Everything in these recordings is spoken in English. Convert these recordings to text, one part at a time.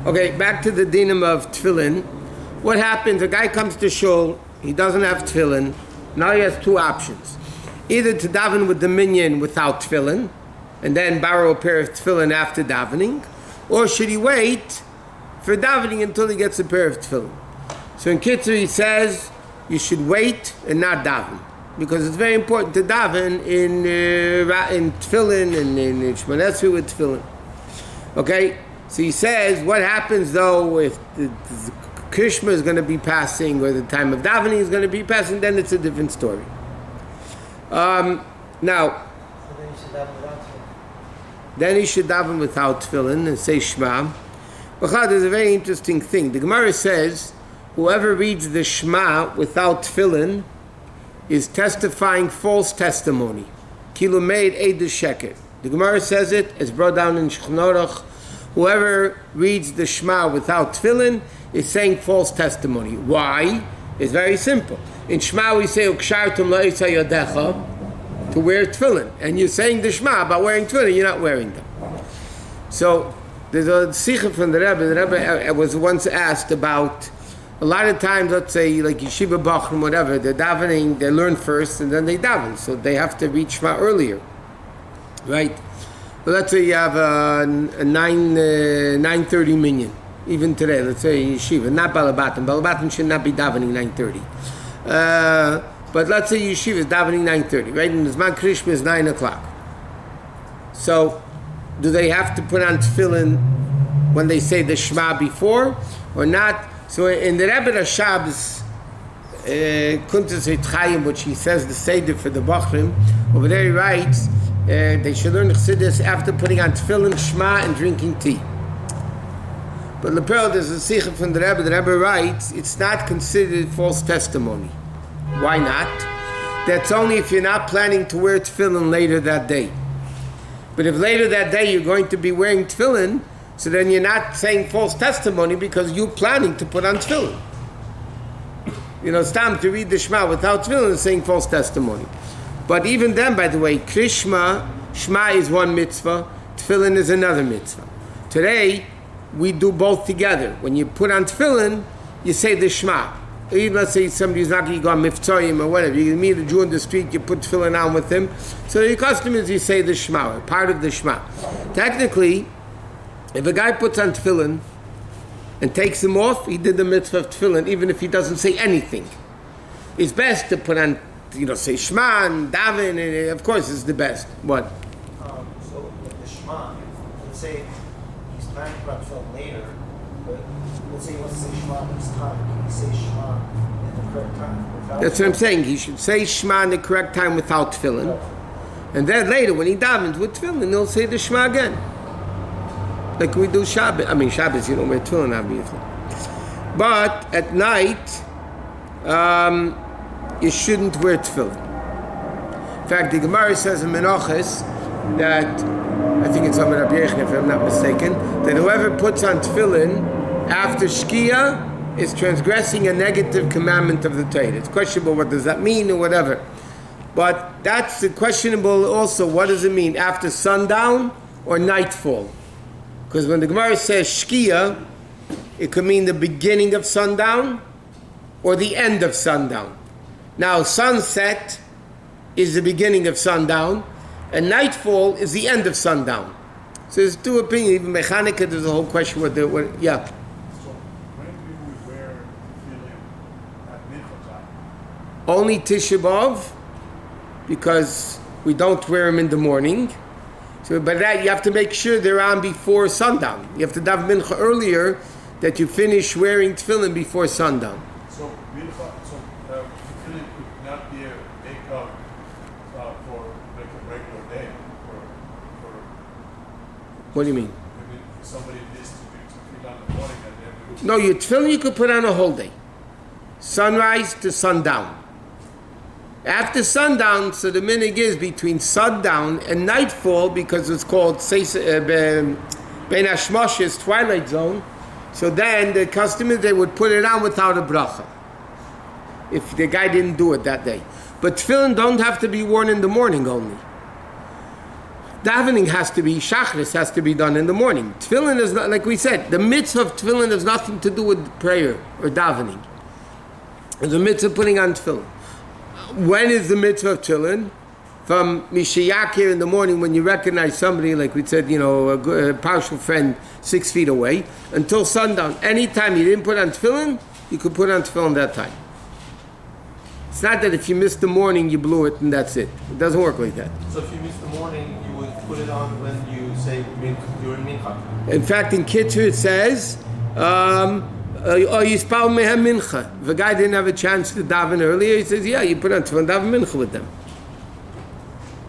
Okay, back to the dinim of tefillin. What happens? A guy comes to shul, he doesn't have tefillin. Now he has two options: either to daven with the minyan without tefillin, and then borrow a pair of tefillin after davening, or should he wait for davening until he gets a pair of tefillin? So in Kitzur he says you should wait and not daven, because it's very important to daven in tefillin and in Shmoneh Esrei with tefillin. Okay, so he says, what happens though if the Krishma is going to be passing or the time of davening is going to be passing? Then it's a different story. Now, then he should daven without tefillin and say Shema. But there's a very interesting thing. The Gemara says, whoever reads the Shema without tefillin is testifying false testimony. Kilu meid eid sheker. The Gemara says it, it's brought down in Shulchan Aruch. Whoever reads the Shema without tefillin is saying false testimony. Why? It's very simple. In Shema we say ukshartum la'isa yadecha, to wear tefillin, and you're saying the Shema about wearing tefillin, you're not wearing them. So there's a sikha from the Rabbi. The Rabbi was once asked about, a lot of times, let's say like yeshiva bachrim, whatever, they're davening, they learn first and then they daven, so they have to read Shema earlier, right? But let's say you have a 9:30 minyan, even today. Let's say yeshiva, not balabatim. Balabatim should not be davening 9:30. But let's say yeshiva is davening 9:30, right? And the Zman Krishma is 9 o'clock. So, do they have to put on tefillin when they say the Shema before, or not? So in the Rebbe Rashab's Kuntas Chaim, which he says the Seder for the Bachrim, over there he writes they should learn Chassidus after putting on tefillin, Shema, and drinking tea. But Lepel, there's a sikha from the Rebbe. The Rebbe writes it's not considered false testimony. Why not? That's only if you're not planning to wear tefillin later that day. But if later that day you're going to be wearing tefillin, so then you're not saying false testimony because you're planning to put on tefillin. You know, it's time to read the Shema without tefillin is saying false testimony. But even then, by the way, Krishma, Shema is one mitzvah, tefillin is another mitzvah. Today, we do both together. When you put on tefillin, you say the Shema. Even let's say somebody's not going to go on miftzayim or whatever. You meet a Jew in the street, you put tefillin on with him. So your custom is you say the Shema, part of the Shema. Technically, if a guy puts on tefillin and takes them off, he did the mitzvah of tefillin, even if he doesn't say anything. It's best to put on, say Shema and daven, and of course it's the best. What? So with the Shema, let's say he's planning to put on tefillin later, but let's say he wants to say Shema this time. Can he say Shema in the correct time? That's what I'm saying. He should say Shema in the correct time without tefillin. And then later, when he davens with tefillin, he'll say the Shema again. Like we do Shabbos. I mean, Shabbos, you don't wear tefillin, obviously. But at night, you shouldn't wear tefillin. In fact, the Gemara says in Menachos that, I think it's Amar Rabbi Yechon, if I'm not mistaken, that whoever puts on tefillin after Shkia is transgressing a negative commandment of the Torah. It's questionable what does that mean or whatever. But that's questionable also, what does it mean? After sundown or nightfall? Because when the Gemara says Shkia, it could mean the beginning of sundown or the end of sundown. Now, sunset is the beginning of sundown, and nightfall is the end of sundown. So there's two opinions. Even Mechanica, there's a whole question yeah. So when do we wear tefillin at mincha time? Only Tisha B'Av, because we don't wear them in the morning. So by that you have to make sure they're on before sundown. You have to daven mincha earlier, that you finish wearing tefillin before sundown. So tefillin could not be a makeup for like a regular day. What do you mean? Maybe somebody needs to do tefillin in the morning and then No, your tefillin you could put on a whole day, sunrise to sundown. After sundown, so the minhag is between sundown and nightfall, because it's called Ben Hashmash's twilight zone. So then the custom is they would put it on without a bracha, if the guy didn't do it that day. But tefillin don't have to be worn in the morning only. davening has to be, shachris has to be done in the morning. Tefillin is not, like we said, the mitzvah of tefillin has nothing to do with prayer or davening. There's a mitzvah putting on tefillin. When is the mitzvah of tefillin? From Mishayakir in the morning when you recognize somebody, like we said, a partial friend 6 feet away, until sundown. Anytime you didn't put on tefillin, you could put on tefillin that time. It's not that if you missed the morning, you blew it and that's it. It doesn't work like that. So if you miss the morning, you would put it on when you say during mincha? In fact, in Kitzur it says, Yispal mehem mincha. If a guy didn't have a chance to daven earlier, he says, yeah, you put on tefillin, daven mincha with them.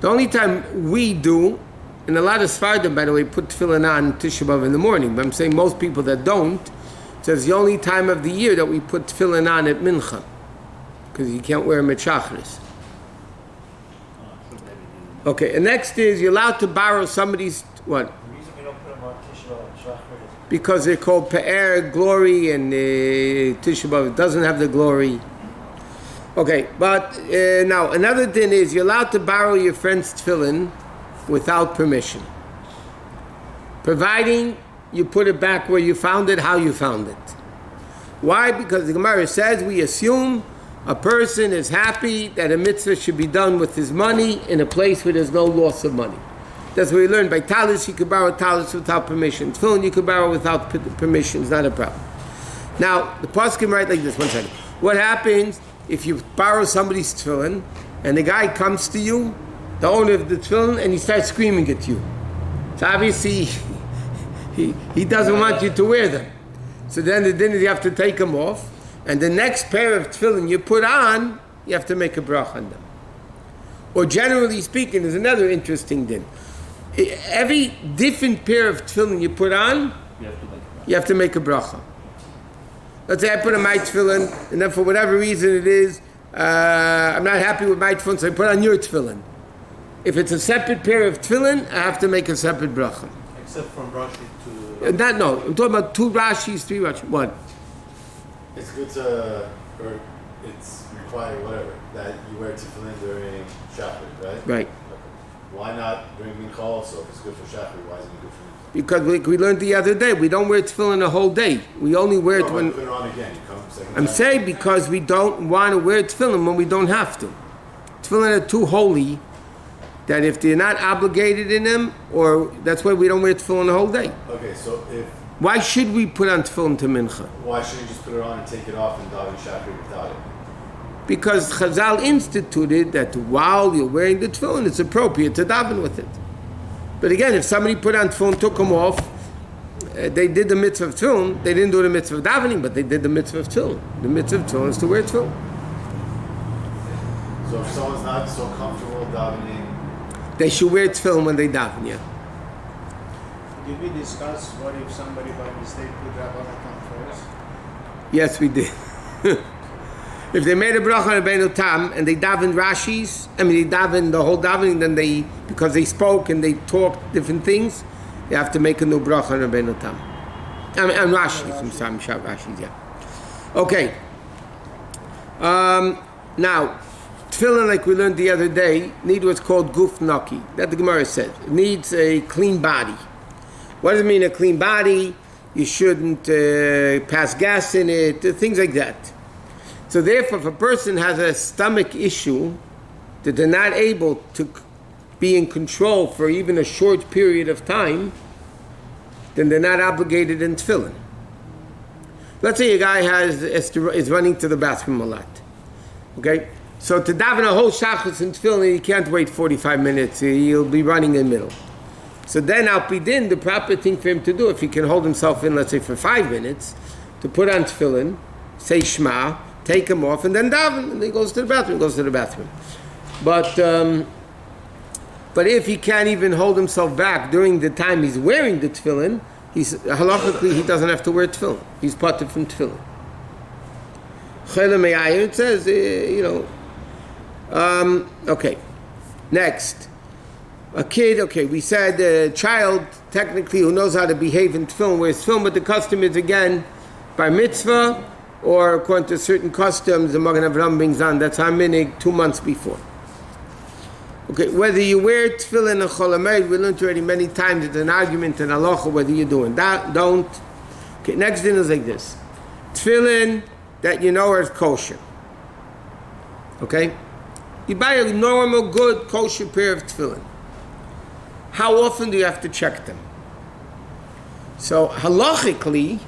The only time we do, and a lot of Sfardim, by the way, put tefillin on Tisha B'Av in the morning, but I'm saying most people that don't, it says the only time of the year that we put tefillin on at mincha, because you can't wear them at shachris. Okay, and next is you're allowed to borrow somebody's, what? The reason we don't put them on Tisha B'Av and Shachar Because they're called Pe'er, glory, and Tisha B'Av doesn't have the glory. Okay, but now another thing is you're allowed to borrow your friend's tefillin without permission, providing you put it back where you found it, how you found it. Why? Because the Gemara says we assume a person is happy that a mitzvah should be done with his money in a place where there's no loss of money. That's what we learned. By talis, you could borrow talis without permission. Tefillin, you could borrow without permission. It's not a problem. Now, the poskim write like this. One second. What happens if you borrow somebody's tefillin and the guy comes to you, the owner of the tefillin, and he starts screaming at you? So obviously, he doesn't want you to wear them. So then you have to take them off. And the next pair of tefillin you put on, you have to make a bracha on them. Or generally speaking, there's another interesting thing. Every different pair of tefillin you put on, you have to make a bracha. Let's say I put on my tefillin, and then for whatever reason it is, I'm not happy with my tefillin, so I put on your tefillin. If it's a separate pair of tefillin, I have to make a separate bracha. Except from Rashi to... No, I'm talking about 2 Rashis, 3 Rashis. What? It's good to, or it's required, whatever, that you wear tefillin during Shachar, right? Right. Okay. Why not during Mincha also? If it's good for Shachar, why isn't it good for Mincha? Because we learned the other day, we don't wear tefillin the whole day. We only wear it when... You put it on again. You come second I'm time. saying because we don't want to wear tefillin when we don't have to. Tefillin are too holy that if they're not obligated in them, or that's why we don't wear tefillin the whole day. Okay, so if... Why should we put on tefillin to mincha? Why shouldn't you just put it on and take it off and daven Shachar without it? Because Chazal instituted that while you're wearing the tefillin, it's appropriate to daven with it. But again, if somebody put on tefillin, took them off, they did the mitzvah of tefillin, they didn't do the mitzvah of davening, but they did the mitzvah of tefillin. The mitzvah of tefillin is to wear tefillin. So if someone's not so comfortable davening... They should wear tefillin when they daven, yeah. Did we discuss what if somebody by mistake put Rabbanan on first? Yes, we did. If they made a bracha on Rabbeinu Tam and they davened Rashis, they davened the whole davening, then because they spoke and they talked different things, they have to make a new bracha on Rabbeinu Tam. And Rashis, I'm sorry, Rashis, yeah. Okay. Now, tefillin, like we learned the other day, need what's called guf naki. That the Gemara says. It needs a clean body. What does it mean, a clean body? You shouldn't pass gas in it, things like that. So therefore, if a person has a stomach issue that they're not able to be in control for even a short period of time, then they're not obligated in tefillin. Let's say a guy is running to the bathroom a lot. Okay? So to daven a whole shachas in tefillin, he can't wait 45 minutes. He'll be running in the middle. So then al pidin, the proper thing for him to do, if he can hold himself in, let's say for 5 minutes, to put on tefillin, say Shema, take him off, and then daven, and then he goes to the bathroom. But if he can't even hold himself back during the time he's wearing the tefillin, halachically he doesn't have to wear tefillin. He's parted from tefillin. It says, okay. Next. A kid, okay, we said a child, technically, who knows how to behave in tefillin, wears tefillin, but the custom is, again, by mitzvah, or according to certain customs, the Magen Avraham brings on, that's Haminig 2 months before. Okay, whether you wear tefillin or chol hamoed, we learned already many times. It's an argument in halacha whether you're doing that, don't. Okay, next thing is like this: tefillin that you know are kosher. Okay, you buy a normal, good, kosher pair of tefillin. How often do you have to check them? So halachically,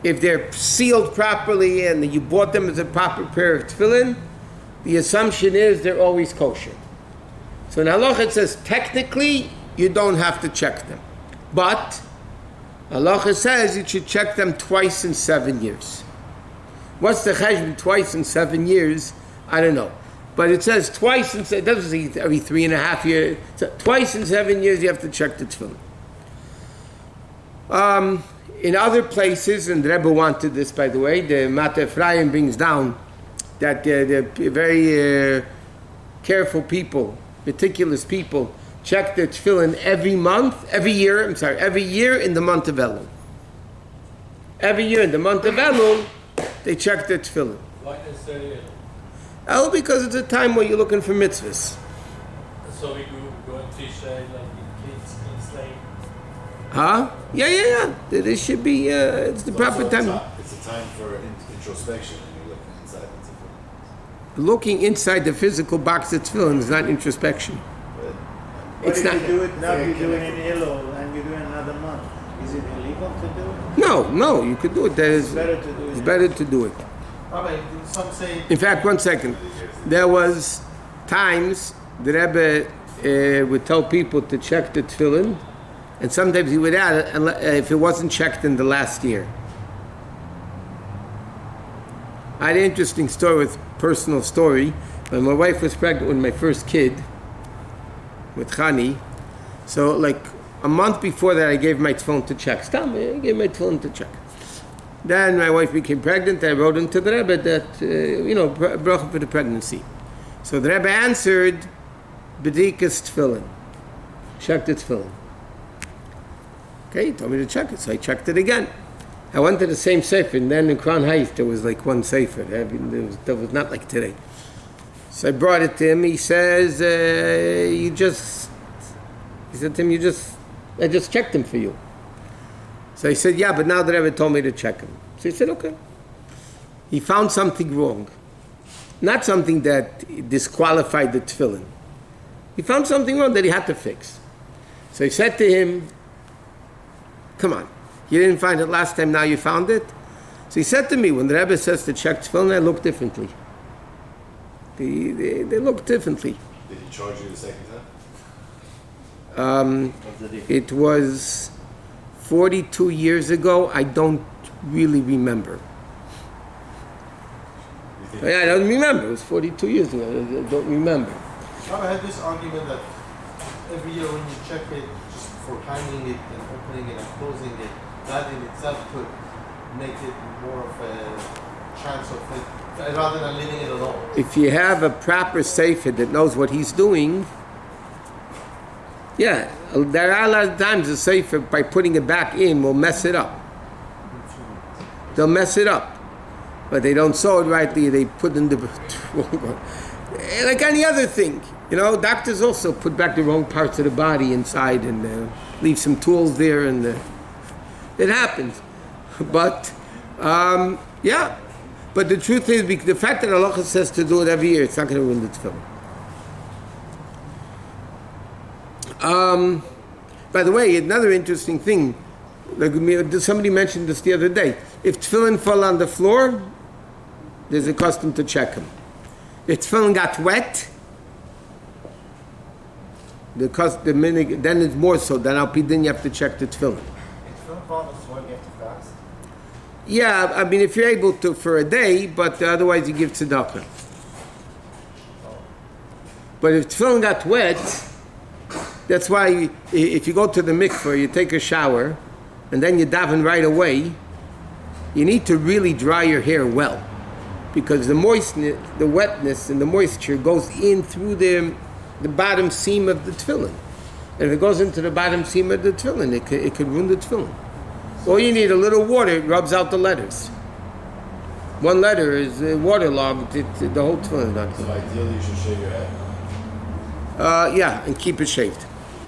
if they're sealed properly and you bought them as a proper pair of tefillin, the assumption is they're always kosher. So in halacha it says technically you don't have to check them, but halacha says you should check them twice in 7 years. What's the cheshbon twice in 7 years? I don't know, but it says twice in it doesn't say every 3.5 years. So twice in 7 years you have to check the tefillin. In other places, and the Rebbe wanted this, by the way, the Mata Ephraim brings down that the very careful people, meticulous people, check their tefillin every year in the month of Elul. Every year in the month of Elul, they check their tefillin. Why necessarily? Elul because it's a time where you're looking for mitzvahs. So we go and fish like kids like. Huh? Yeah. This should be, it's the proper time. It's a time for introspection, and you're looking inside the tefillin. Looking inside the physical box of tefillin is not introspection. But It's if not. you do it now, you do it in Elul, and you do it another month. Is it illegal to do it? No, you could do it. It's better to do it. It's better to do it. Rabbi, some say In fact, 1 second. There was times the Rebbe would tell people to check the tefillin, and sometimes he would add it if it wasn't checked in the last year. I had an interesting personal story. When my wife was pregnant with my first kid, with Chani, so like a month before that I gave my tefillin to check. I gave my tefillin to check. Then my wife became pregnant. I wrote into the Rebbe that, bracha for the pregnancy. So the Rebbe answered, B'dikas tefillin. Check the tefillin. Okay, he told me to check it, so I checked it again. I went to the same sefer, and then in Crown Heights there was like one sefer. There was not like today. So I brought it to him. He says, I just checked them for you. So he said, yeah, but now the Rebbe told me to check them. So he said, okay. He found something wrong. Not something that disqualified the tefillin. He found something wrong that he had to fix. So he said to him, come on, you didn't find it last time, now you found it? So he said to me, when the Rebbe says to check tefillin, I look differently. They look differently. Did he charge you the second time? It was 42 years ago. I don't really remember. I don't remember. It was 42 years ago. I don't remember. Rabbi had this argument that every year when you check it, just for timing it and opening it and closing it, that in itself could make it more of a chance of it, rather than leaving it alone. If you have a proper sefer that knows what he's doing, yeah, there are a lot of times the sefer, by putting it back in, will mess it up. They'll mess it up. But they don't sew it rightly, they put in the wrong one. Like any other thing. Doctors also put back the wrong parts of the body inside and leave some tools there, and it happens. But, yeah. But the truth is, the fact that Allah says to do it every year, it's not going to ruin the tefillin. By the way, another interesting thing, like somebody mentioned this the other day. If tefillin fall on the floor, there's a custom to check them. If tefillin got wet, then it's more so. Then then you have to check the tefillin. If you fall on the floor, you have to fast. Yeah, I mean, if you're able to for a day, but otherwise you give tzedakah. But if tefillin got wet, that's why if you go to the mikveh, you take a shower, and then you daven right away, you need to really dry your hair well, because the moistness, the wetness, and the moisture goes in through the bottom seam of the tefillin. And if it goes into the bottom seam of the tefillin, it could ruin the tefillin. All you need a little water, it rubs out the letters. One letter is waterlogged, the whole tefillin is not So ideally you should shave your head. Yeah, and keep it shaved.